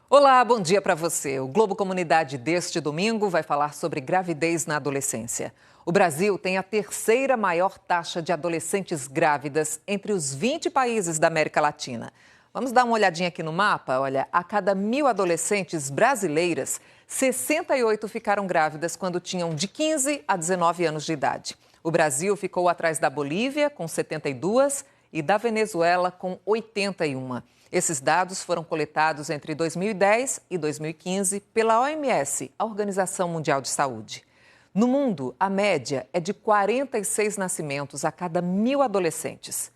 Olá, bom dia para você. O Globo Comunidade deste domingo vai falar sobre gravidez na adolescência. O Brasil tem a terceira maior taxa de adolescentes grávidas entre os 20 países da América Latina. Vamos dar uma olhadinha aqui no mapa? Olha, a cada 1.000 adolescentes brasileiras, 68 ficaram grávidas quando tinham de 15 a 19 anos de idade. O Brasil ficou atrás da Bolívia, com 72, e da Venezuela, com 81. Esses dados foram coletados entre 2010 e 2015 pela OMS, a Organização Mundial de Saúde. No mundo, a média é de 46 nascimentos a cada 1.000 adolescentes.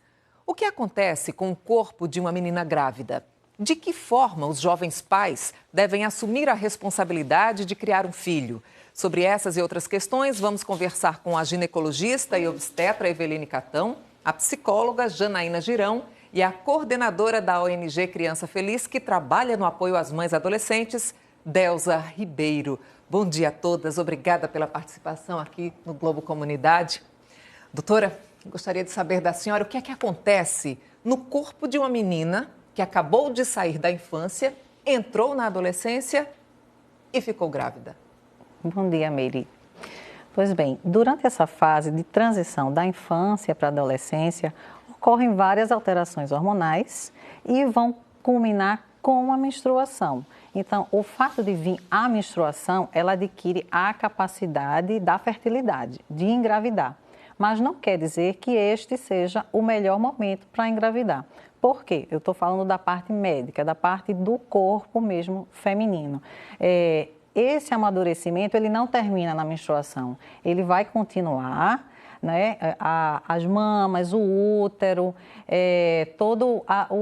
O que acontece com o corpo de uma menina grávida? De que forma os jovens pais devem assumir a responsabilidade de criar um filho? Sobre essas e outras questões, vamos conversar com a ginecologista e obstetra Eveline Catão, a psicóloga Janaína Girão e a coordenadora da ONG Criança Feliz, que trabalha no apoio às mães adolescentes, Delza Ribeiro. Bom dia a todas, obrigada pela participação aqui no Globo Comunidade. Doutora, gostaria de saber da senhora o que é que acontece no corpo de uma menina que acabou de sair da infância, entrou na adolescência e ficou grávida. Bom dia, Meire. Pois bem, durante essa fase de transição da infância para a adolescência, ocorrem várias alterações hormonais e vão culminar com a menstruação. Então, o fato de vir a menstruação, ela adquire a capacidade da fertilidade, de engravidar. Mas não quer dizer que este seja o melhor momento para engravidar. Por quê? Eu estou falando da parte médica, da parte do corpo mesmo feminino. Esse amadurecimento, ele não termina na menstruação, ele vai continuar, né? As mamas, o útero, toda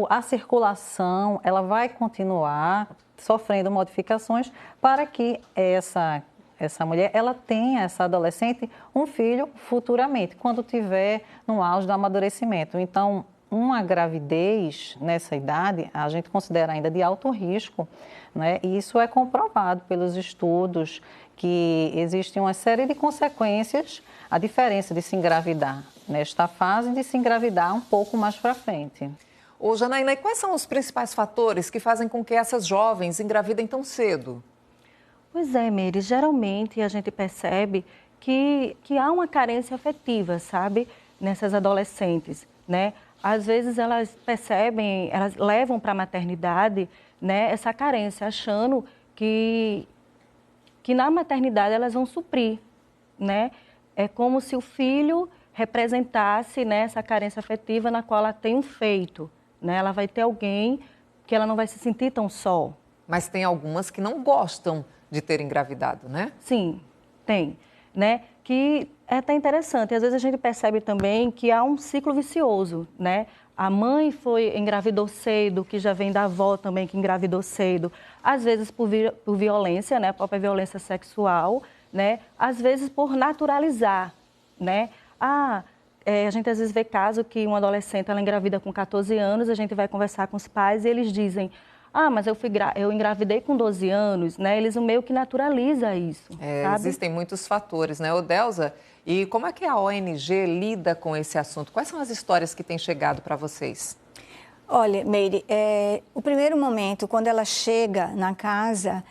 a circulação, ela vai continuar sofrendo modificações para que essa mulher, ela tenha, essa adolescente, um filho futuramente, quando tiver no auge do amadurecimento. Então, uma gravidez nessa idade, a gente considera ainda de alto risco, né? E isso é comprovado pelos estudos, que existe uma série de consequências, a diferença de se engravidar nesta fase e de se engravidar um pouco mais para frente. Ô, Janaína, e quais são os principais fatores que fazem com que essas jovens engravidem tão cedo? Pois é, Meire, geralmente a gente percebe que há uma carência afetiva, sabe, nessas adolescentes, né? Às vezes elas percebem, elas levam para a maternidade, né, essa carência, achando que na maternidade elas vão suprir, né? É como se o filho representasse, né, essa carência afetiva na qual ela tem um feito, né? Ela vai ter alguém que ela não vai se sentir tão só. Mas tem algumas que não gostam de ter engravidado, né? Sim, tem, né? Que é até interessante. Às vezes a gente percebe também que há um ciclo vicioso, né? A mãe engravidou cedo, que já vem da avó também que engravidou cedo. Às vezes por violência, né? A própria violência sexual, né? Às vezes por naturalizar, né? A gente às vezes vê caso que uma adolescente ela engravida com 14 anos, a gente vai conversar com os pais e eles dizem: mas eu engravidei com 12 anos, né? Eles meio que naturalizam isso, sabe? Existem muitos fatores, né, Delza? E como é que a ONG lida com esse assunto? Quais são as histórias que têm chegado para vocês? Olha, Meire, o primeiro momento, quando ela chega na casa,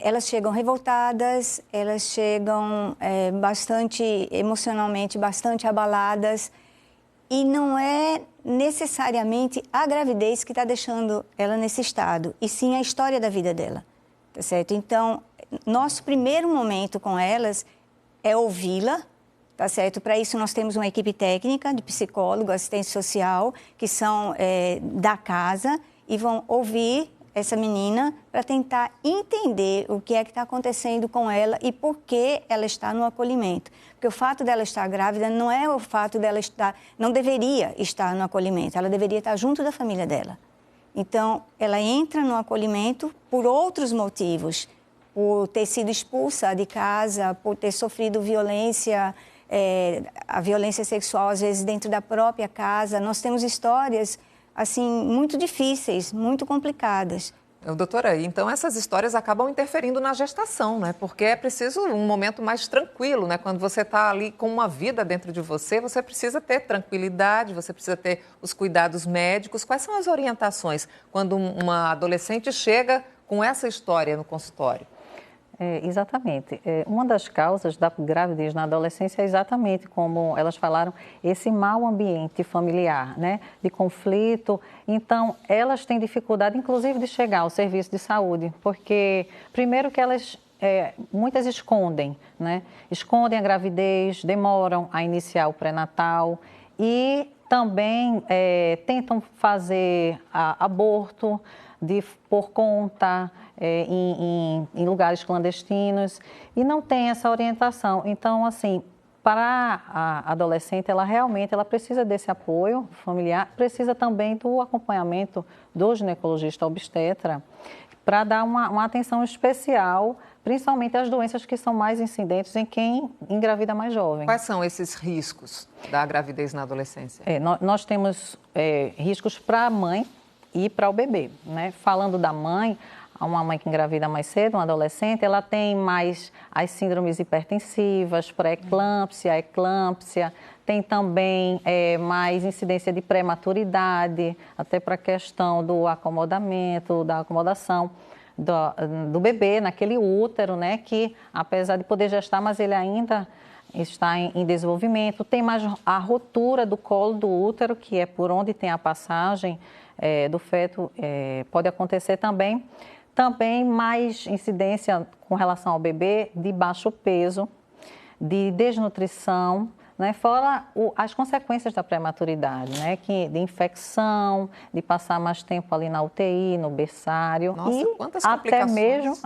elas chegam revoltadas, elas chegam emocionalmente bastante abaladas, e não é necessariamente a gravidez que está deixando ela nesse estado, e sim a história da vida dela, tá certo? Então, nosso primeiro momento com elas é ouvi-la, tá certo? Para isso, nós temos uma equipe técnica de psicólogo, assistente social, que são da casa e vão ouvir essa menina para tentar entender o que é que está acontecendo com ela e por que ela está no acolhimento. Porque o fato dela estar grávida não é o fato dela não deveria estar no acolhimento, ela deveria estar junto da família dela. Então, ela entra no acolhimento por outros motivos, por ter sido expulsa de casa, por ter sofrido violência, a violência sexual, às vezes, dentro da própria casa. Nós temos histórias assim, muito difíceis, muito complicadas. Doutora, então essas histórias acabam interferindo na gestação, né? Porque é preciso um momento mais tranquilo, né? Quando você está ali com uma vida dentro de você, você precisa ter tranquilidade, você precisa ter os cuidados médicos. Quais são as orientações quando uma adolescente chega com essa história no consultório? Exatamente. Uma das causas da gravidez na adolescência é exatamente como elas falaram, esse mau ambiente familiar, né? De conflito. Então, elas têm dificuldade, inclusive, de chegar ao serviço de saúde, porque, primeiro que elas, muitas escondem, né? Escondem a gravidez, demoram a iniciar o pré-natal e também tentam fazer aborto por conta, em lugares clandestinos, e não tem essa orientação. Então, assim, para a adolescente, ela realmente precisa desse apoio familiar, precisa também do acompanhamento do ginecologista obstetra, para dar uma atenção especial, principalmente às doenças que são mais incidentes em quem engravida mais jovem. Quais são esses riscos da gravidez na adolescência? Nós temos riscos para a mãe e para o bebê, né? Falando da mãe, uma mãe que engravida mais cedo, uma adolescente, ela tem mais as síndromes hipertensivas, pré-eclâmpsia, eclâmpsia, tem também mais incidência de prematuridade, até para a questão do acomodamento, da acomodação do bebê naquele útero, né? Que apesar de poder gestar, mas ele ainda está em desenvolvimento. Tem mais a rotura do colo do útero, que é por onde tem a passagem do feto, pode acontecer também. Também mais incidência com relação ao bebê de baixo peso, de desnutrição, né? Fora as consequências da prematuridade, né? De infecção, de passar mais tempo ali na UTI, no berçário. Nossa, quantas complicações.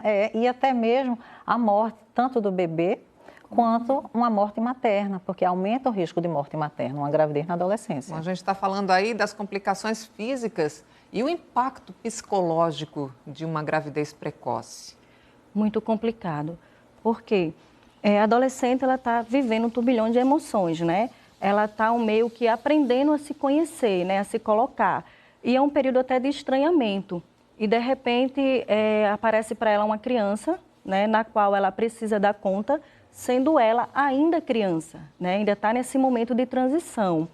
Até mesmo a morte, tanto do bebê quanto uma morte materna, porque aumenta o risco de morte materna, uma gravidez na adolescência. Bom, a gente está falando aí das complicações físicas e o impacto psicológico de uma gravidez precoce. Muito complicado, porque a adolescente ela está vivendo um turbilhão de emoções, né? Ela está meio que aprendendo a se conhecer, né? A se colocar. E é um período até de estranhamento. E, de repente, aparece para ela uma criança, né? Na qual ela precisa dar conta, sendo ela ainda criança, né? Ainda está nesse momento de transição,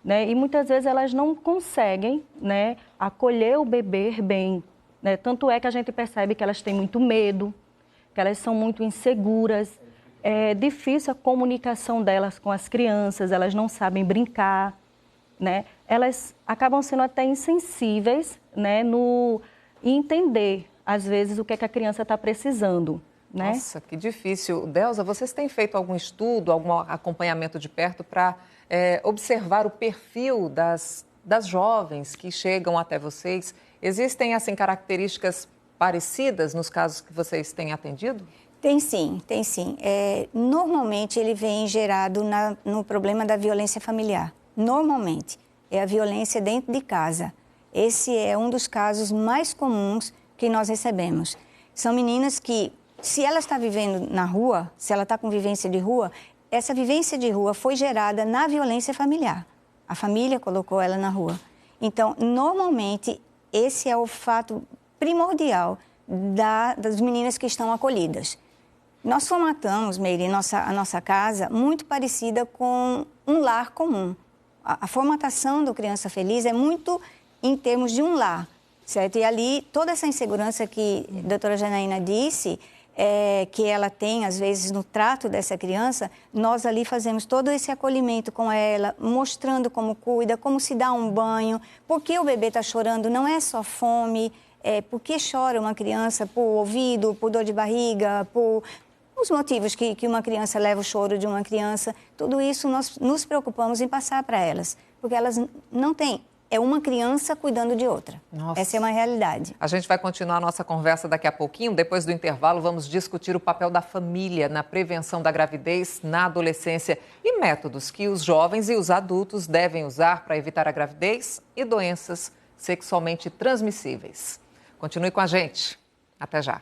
né? E muitas vezes elas não conseguem, né, acolher o bebê bem, né? Tanto é que a gente percebe que elas têm muito medo, que elas são muito inseguras, é difícil a comunicação delas com as crianças, elas não sabem brincar, né? Elas acabam sendo até insensíveis, né, em entender, às vezes, o que é que a criança está precisando. Né? Nossa, que difícil. Delza, vocês têm feito algum estudo, algum acompanhamento de perto para observar o perfil das jovens que chegam até vocês? Existem, assim, características parecidas nos casos que vocês têm atendido? Tem sim, tem sim. Normalmente ele vem gerado no problema da violência familiar. Normalmente, é a violência dentro de casa. Esse é um dos casos mais comuns que nós recebemos. São meninas que, se ela está vivendo na rua, se ela está com vivência de rua, essa vivência de rua foi gerada na violência familiar. A família colocou ela na rua. Então, normalmente, esse é o fato primordial das meninas que estão acolhidas. Nós formatamos, Meire, a nossa casa muito parecida com um lar comum. A formatação do Criança Feliz é muito em termos de um lar, certo? E ali, toda essa insegurança que a doutora Janaína disse, que ela tem, às vezes, no trato dessa criança, nós ali fazemos todo esse acolhimento com ela, mostrando como cuida, como se dá um banho, por que o bebê está chorando, não é só fome, por que chora uma criança, por ouvido, por dor de barriga, por os motivos que uma criança leva o choro de uma criança, tudo isso nós nos preocupamos em passar para elas, porque elas não têm. É uma criança cuidando de outra. Nossa. Essa é uma realidade. A gente vai continuar a nossa conversa daqui a pouquinho. Depois do intervalo, vamos discutir o papel da família na prevenção da gravidez na adolescência e métodos que os jovens e os adultos devem usar para evitar a gravidez e doenças sexualmente transmissíveis. Continue com a gente. Até já.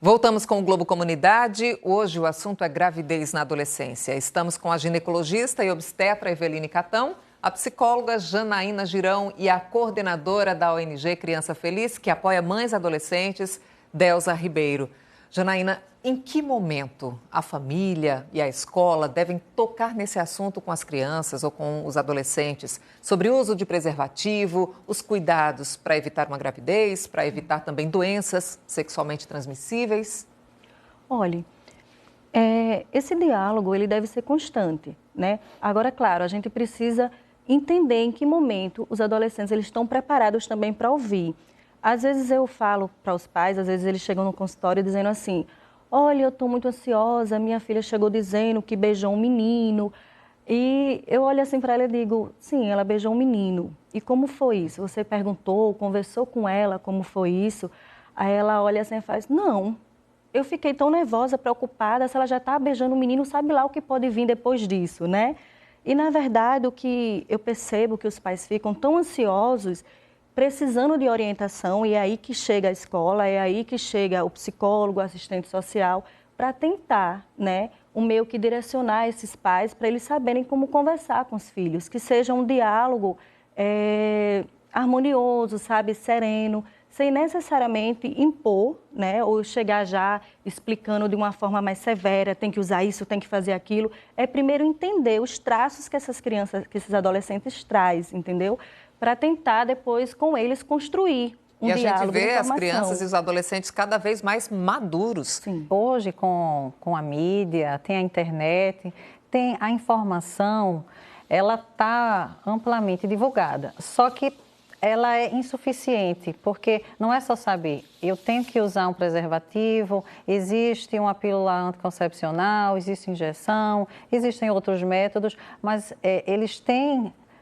Voltamos com o Globo Comunidade. Hoje o assunto é gravidez na adolescência. Estamos com a ginecologista e obstetra Eveline Catão, a psicóloga Janaína Girão e a coordenadora da ONG Criança Feliz, que apoia mães e adolescentes, Delza Ribeiro. Janaína, em que momento a família e a escola devem tocar nesse assunto com as crianças ou com os adolescentes sobre o uso de preservativo, os cuidados para evitar uma gravidez, para evitar também doenças sexualmente transmissíveis? Olhe, esse diálogo ele deve ser constante, né? Agora, claro, a gente precisa entender em que momento os adolescentes eles estão preparados também para ouvir. Às vezes eu falo para os pais, às vezes eles chegam no consultório dizendo assim: olha, eu estou muito ansiosa, minha filha chegou dizendo que beijou um menino. E eu olho assim para ela e digo: sim, ela beijou um menino. E como foi isso? Você perguntou, conversou com ela como foi isso? Aí ela olha assim e faz: não, eu fiquei tão nervosa, preocupada, se ela já está beijando um menino, sabe lá o que pode vir depois disso, né? E na verdade o que eu percebo que os pais ficam tão ansiosos, precisando de orientação, e é aí que chega a escola, é aí que chega o psicólogo, o assistente social, para tentar, né, meio que direcionar esses pais para eles saberem como conversar com os filhos, que seja um diálogo harmonioso, sabe, sereno, sem necessariamente impor, né, ou chegar já explicando de uma forma mais severa, tem que usar isso, tem que fazer aquilo. É primeiro entender os traços que essas crianças, que esses adolescentes trazem, entendeu? Para tentar depois com eles construir um diálogo. E a gente vê as crianças e os adolescentes cada vez mais maduros. Sim. Hoje, com a mídia, tem a internet, tem a informação, ela está amplamente divulgada. Só que ela é insuficiente, porque não é só saber, eu tenho que usar um preservativo, existe uma pílula anticoncepcional, existe injeção, existem outros métodos, mas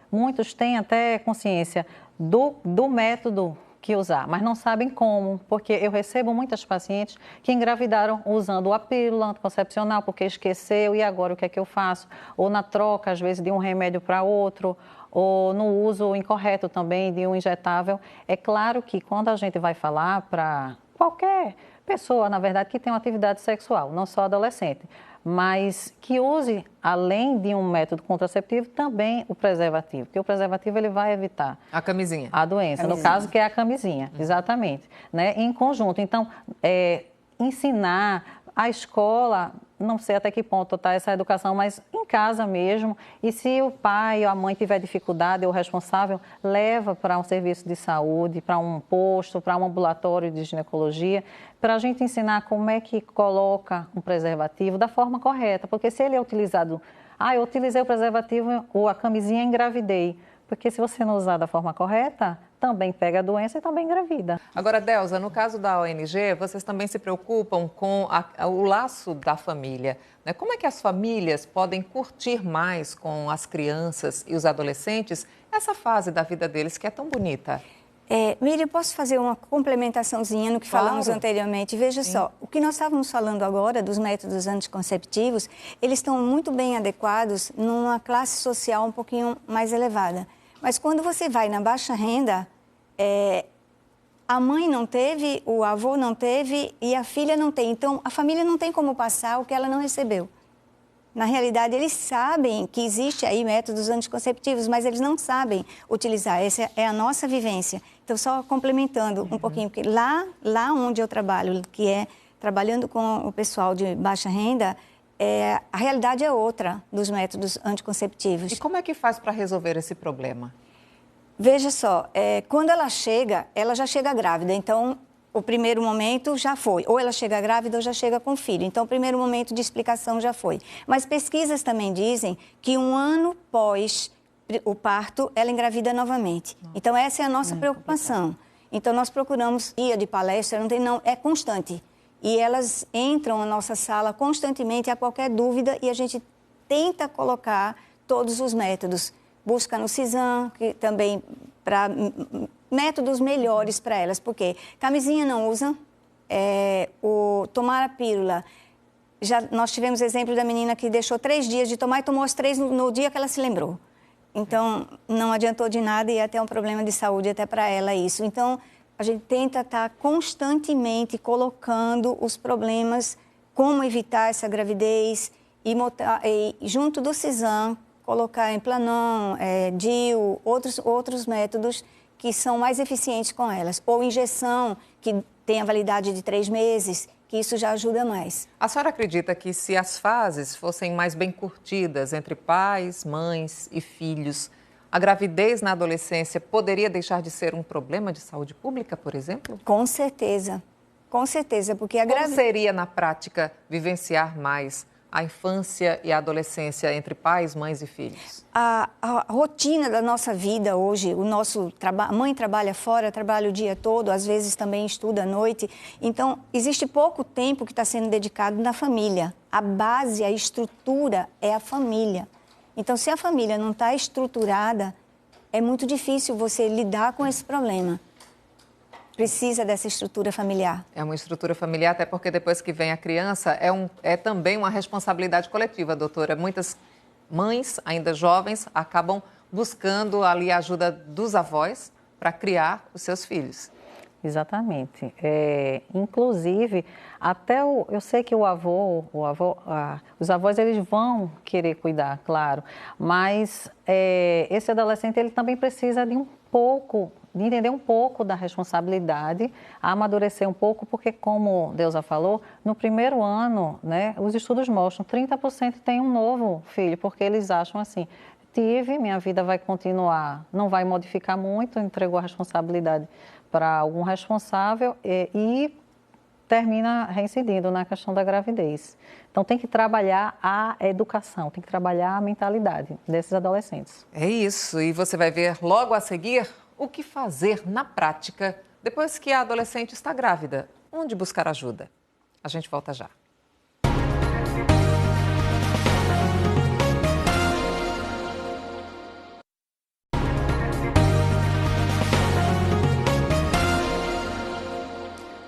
muitos têm até consciência do método que usar, mas não sabem como, porque eu recebo muitas pacientes que engravidaram usando a pílula anticoncepcional porque esqueceu e agora o que é que eu faço? Ou na troca, às vezes, de um remédio para outro, ou no uso incorreto também de um injetável. É claro que quando a gente vai falar para qualquer pessoa, na verdade, que tem uma atividade sexual, não só adolescente, mas que use, além de um método contraceptivo, também o preservativo, porque o preservativo ele vai evitar a camisinha, a doença, no caso que é a camisinha, exatamente, né? Em conjunto. Então, ensinar a escola, não sei até que ponto está essa educação, mas em casa mesmo, e se o pai ou a mãe tiver dificuldade, ou o responsável, leva para um serviço de saúde, para um posto, para um ambulatório de ginecologia, para a gente ensinar como é que coloca um preservativo da forma correta, porque se ele é utilizado, eu utilizei o preservativo ou a camisinha e engravidei, porque se você não usar da forma correta, também pega a doença e também engravida. Agora, Delza, no caso da ONG, vocês também se preocupam com o laço da família, né? Como é que as famílias podem curtir mais com as crianças e os adolescentes essa fase da vida deles que é tão bonita? Miriam, posso fazer uma complementaçãozinha no que falamos anteriormente? Veja só, o que nós estávamos falando agora dos métodos anticonceptivos, eles estão muito bem adequados numa classe social um pouquinho mais elevada. Mas quando você vai na baixa renda, a mãe não teve, o avô não teve e a filha não tem. Então, a família não tem como passar o que ela não recebeu. Na realidade, eles sabem que existe aí métodos anticonceptivos, mas eles não sabem utilizar. Essa é a nossa vivência. Então, só complementando um pouquinho, porque lá onde eu trabalho, que é trabalhando com o pessoal de baixa renda, a realidade é outra dos métodos anticonceptivos. E como é que faz para resolver esse problema? Veja só, quando ela já chega grávida, então o primeiro momento já foi. Ou ela chega grávida ou já chega com filho. Então, o primeiro momento de explicação já foi. Mas pesquisas também dizem que 1 ano pós o parto, ela engravida novamente. Então, essa é a nossa preocupação. Então, nós procuramos guia de palestra, é constante. E elas entram na nossa sala constantemente a qualquer dúvida e a gente tenta colocar todos os métodos. Busca no CISAM, que também para métodos melhores para elas, porque camisinha não usa, tomar a pílula. Nós tivemos exemplo da menina que deixou 3 dias de tomar e tomou as 3 no dia que ela se lembrou. Então, não adiantou de nada e até um problema de saúde até para ela isso. Então, a gente tenta estar constantemente colocando os problemas, como evitar essa gravidez e junto do CISAM, colocar Implanon, DIU, outros métodos que são mais eficientes com elas. Ou injeção, que tem a validade de 3 meses, que isso já ajuda mais. A senhora acredita que se as fases fossem mais bem curtidas entre pais, mães e filhos, a gravidez na adolescência poderia deixar de ser um problema de saúde pública, por exemplo? Com certeza, porque a Como seria, na prática, vivenciar mais a infância e a adolescência entre pais, mães e filhos? A rotina da nossa vida hoje, a mãe trabalha fora, trabalha o dia todo, às vezes também estuda à noite. Então, existe pouco tempo que está sendo dedicado na família. A base, a estrutura é a família. Então, se a família não está estruturada, é muito difícil você lidar com esse problema. Precisa dessa estrutura familiar. É uma estrutura familiar, até porque depois que vem a criança, é também uma responsabilidade coletiva, doutora. Muitas mães, ainda jovens, acabam buscando ali a ajuda dos avós para criar os seus filhos. Exatamente. Inclusive, eu sei que os avós eles vão querer cuidar, claro, mas esse adolescente ele também precisa de entender um pouco da responsabilidade, amadurecer um pouco, porque como Deusa falou, no primeiro ano, né, os estudos mostram 30% tem um novo filho, porque eles acham assim, minha vida vai continuar, não vai modificar muito, entregou a responsabilidade para algum responsável e termina reincidindo na questão da gravidez. Então, tem que trabalhar a educação, tem que trabalhar a mentalidade desses adolescentes. É isso, e você vai ver logo a seguir o que fazer na prática depois que a adolescente está grávida. Onde buscar ajuda? A gente volta já.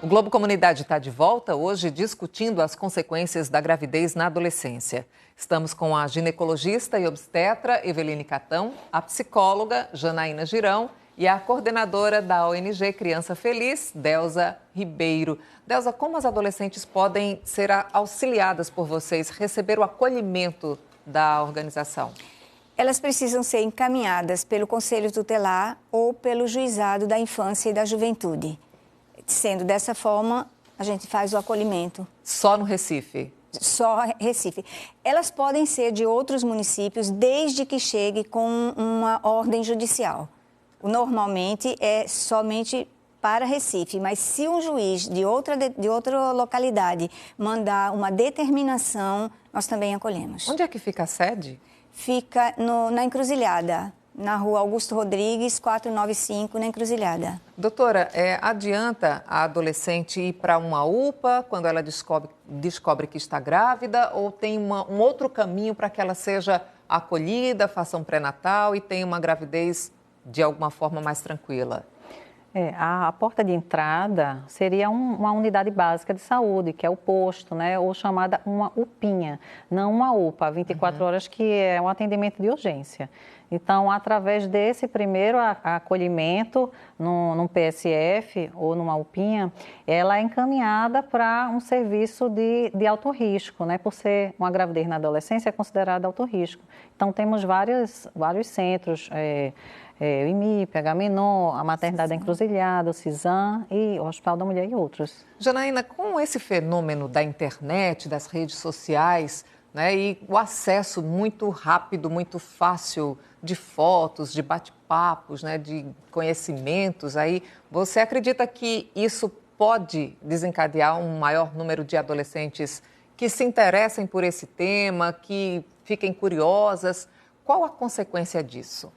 O Globo Comunidade está de volta hoje discutindo as consequências da gravidez na adolescência. Estamos com a ginecologista e obstetra Eveline Catão, a psicóloga Janaína Girão e a coordenadora da ONG Criança Feliz, Deusa Ribeiro. Deusa, como as adolescentes podem ser auxiliadas por vocês, receber o acolhimento da organização? Elas precisam ser encaminhadas pelo Conselho Tutelar ou pelo Juizado da Infância e da Juventude. Sendo dessa forma, a gente faz o acolhimento. Só no Recife? Só Recife. Elas podem ser de outros municípios, desde que chegue com uma ordem judicial. Normalmente é somente para Recife, mas se um juiz de outra localidade mandar uma determinação, nós também acolhemos. Onde é que fica a sede? Fica na Encruzilhada, na rua Augusto Rodrigues, 495, na Encruzilhada. Doutora, adianta a adolescente ir para uma UPA quando ela descobre que está grávida, ou tem um outro caminho para que ela seja acolhida, faça um pré-natal e tenha uma gravidez de alguma forma mais tranquila? A porta de entrada seria uma unidade básica de saúde, que é o posto, né? Ou chamada uma UPinha, não uma UPA, 24 horas, que é um atendimento de urgência. Então, através desse primeiro acolhimento num PSF ou numa UPinha, ela é encaminhada para um serviço de alto risco, né? Por ser uma gravidez na adolescência, é considerada alto risco. Então, temos vários centros, o IMIP, H-Menor, a Maternidade da Encruzilhada, o CISAM e o Hospital da Mulher e outros. Janaína, com esse fenômeno da internet, das redes sociais, né, e o acesso muito rápido, muito fácil de fotos, de bate-papos, né, de conhecimentos, aí, você acredita que isso pode desencadear um maior número de adolescentes que se interessem por esse tema, que fiquem curiosas? Qual a consequência disso?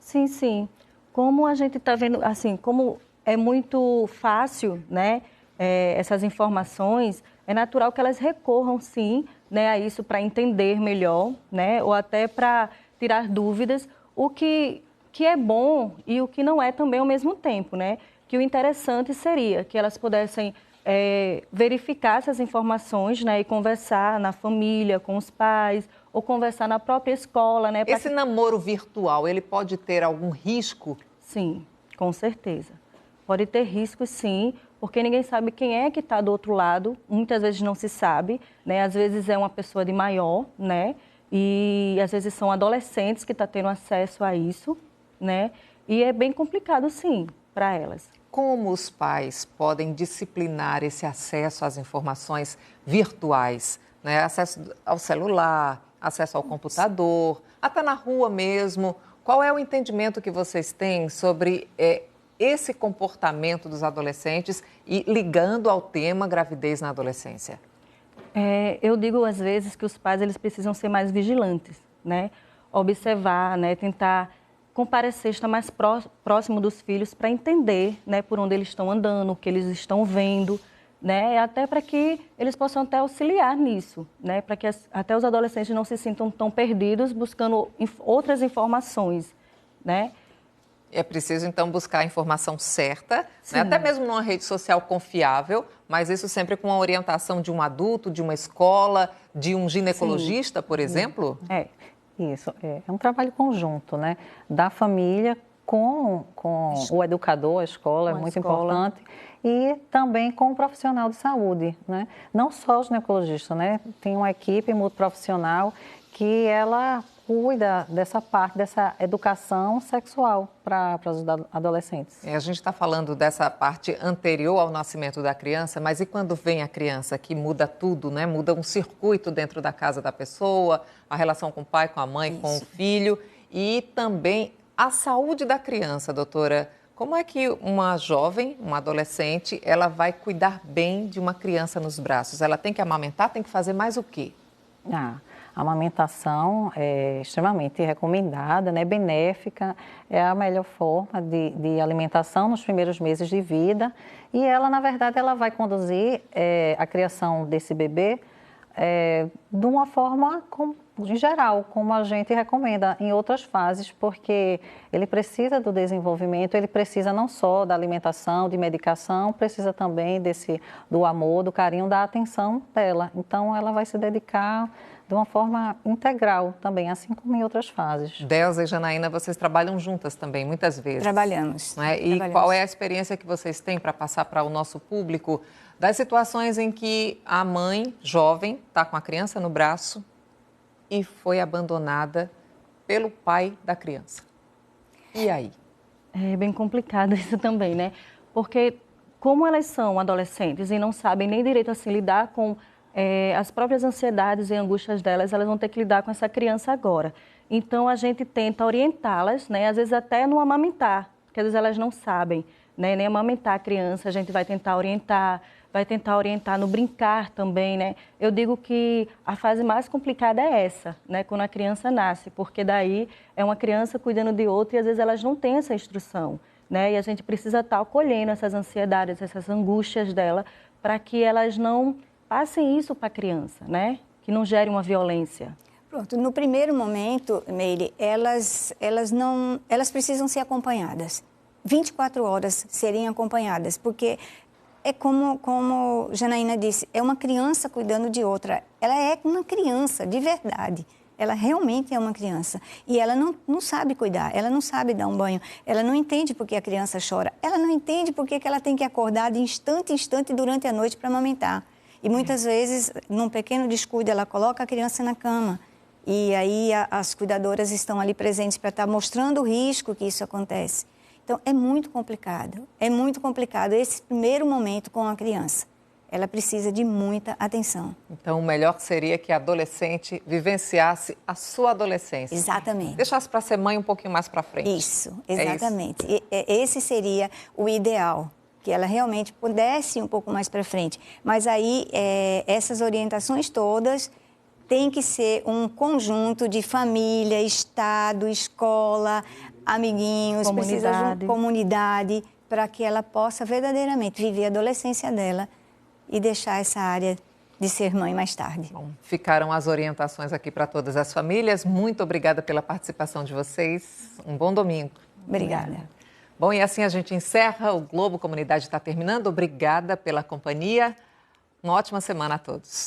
Sim, sim. Como a gente está vendo, assim, como é muito fácil, né, essas informações, é natural que elas recorram, sim, né, a isso para entender melhor, né, ou até para tirar dúvidas, o que é bom e o que não é também ao mesmo tempo, né? Que o interessante seria que elas pudessem verificar essas informações, né, e conversar na família, com os pais, ou conversar na própria escola, né? Esse namoro virtual, ele pode ter algum risco? Sim, com certeza. Pode ter risco, sim, porque ninguém sabe quem é que está do outro lado, muitas vezes não se sabe, né? Às vezes é uma pessoa de maior, né? E às vezes são adolescentes que estão tendo acesso a isso, né? E é bem complicado, sim, para elas. como os pais podem disciplinar esse acesso às informações virtuais, né? Acesso ao celular, acesso ao computador, até na rua mesmo. Qual é o entendimento que vocês têm sobre esse comportamento dos adolescentes e ligando ao tema gravidez na adolescência? Eu digo às vezes que os pais eles precisam ser mais vigilantes, né? Observar, né? Tentar comparecer, estar mais próximo dos filhos para entender, né? Por onde eles estão andando, o que eles estão vendo, né? Até para que eles possam até auxiliar nisso, né? Para que até os adolescentes não se sintam tão perdidos buscando outras informações, né? É preciso, então, buscar a informação certa, né? Até mesmo numa rede social confiável, mas isso sempre com a orientação de um adulto, de uma escola, de um ginecologista, por exemplo? Isso. É um trabalho conjunto, né? Da família com o educador, a escola, é muito importante, e também com o profissional de saúde, né? Não só o ginecologista, né? Tem uma equipe multiprofissional que ela cuida dessa parte, dessa educação sexual para os adolescentes. A gente está falando dessa parte anterior ao nascimento da criança, mas e quando vem a criança, que muda tudo, né? Muda um circuito dentro da casa da pessoa, a relação com o pai, com a mãe, com o filho e também a saúde da criança, doutora. Como é que uma jovem, uma adolescente, ela vai cuidar bem de uma criança nos braços? Ela tem que amamentar, tem que fazer mais o quê? A amamentação é extremamente recomendada, né, benéfica, é a melhor forma de alimentação nos primeiros meses de vida e ela, na verdade, ela vai conduzir a criação desse bebê de uma forma em geral, como a gente recomenda em outras fases, porque ele precisa do desenvolvimento, ele precisa não só da alimentação, de medicação, precisa também do amor, do carinho, da atenção dela. Então, ela vai se dedicar de uma forma integral também, assim como em outras fases. Delza e Janaína, vocês trabalham juntas também, muitas vezes. Trabalhamos. Né? E qual é a experiência que vocês têm para passar para o nosso público das situações em que a mãe jovem está com a criança no braço e foi abandonada pelo pai da criança? E aí? É bem complicado isso também, né? Porque como elas são adolescentes e não sabem nem direito assim lidar com as próprias ansiedades e angústias delas, elas vão ter que lidar com essa criança agora. Então, a gente tenta orientá-las, né? Às vezes até no amamentar, porque às vezes elas não sabem, né? Nem amamentar a criança, a gente vai tentar orientar no brincar também, né? Eu digo que a fase mais complicada é essa, né? Quando a criança nasce, porque daí é uma criança cuidando de outra e às vezes elas não têm essa instrução, né? E a gente precisa estar acolhendo essas ansiedades, essas angústias dela, para que elas não passem isso para a criança, né? Que não gere uma violência. Pronto, no primeiro momento, Meire, elas precisam ser acompanhadas. 24 horas serem acompanhadas, porque é como Janaína disse, é uma criança cuidando de outra. Ela é uma criança, de verdade. Ela realmente é uma criança. E ela não sabe cuidar, ela não sabe dar um banho, ela não entende por que a criança chora, ela não entende por que ela tem que acordar de instante em instante durante a noite para amamentar. E muitas vezes, num pequeno descuido, ela coloca a criança na cama. E aí as cuidadoras estão ali presentes para estar mostrando o risco que isso acontece. Então, é muito complicado esse primeiro momento com a criança. Ela precisa de muita atenção. Então, o melhor seria que a adolescente vivenciasse a sua adolescência. Exatamente. Deixasse para ser mãe um pouquinho mais para frente. Isso, exatamente. Esse seria o ideal, que ela realmente pudesse ir um pouco mais para frente. Mas aí, essas orientações todas têm que ser um conjunto de família, Estado, escola, amiguinhos, comunidade, para que ela possa verdadeiramente viver a adolescência dela e deixar essa área de ser mãe mais tarde. Bom, ficaram as orientações aqui para todas as famílias. Muito obrigada pela participação de vocês. Um bom domingo. Obrigada. Bom, e assim a gente encerra. O Globo Comunidade está terminando. Obrigada pela companhia. Uma ótima semana a todos.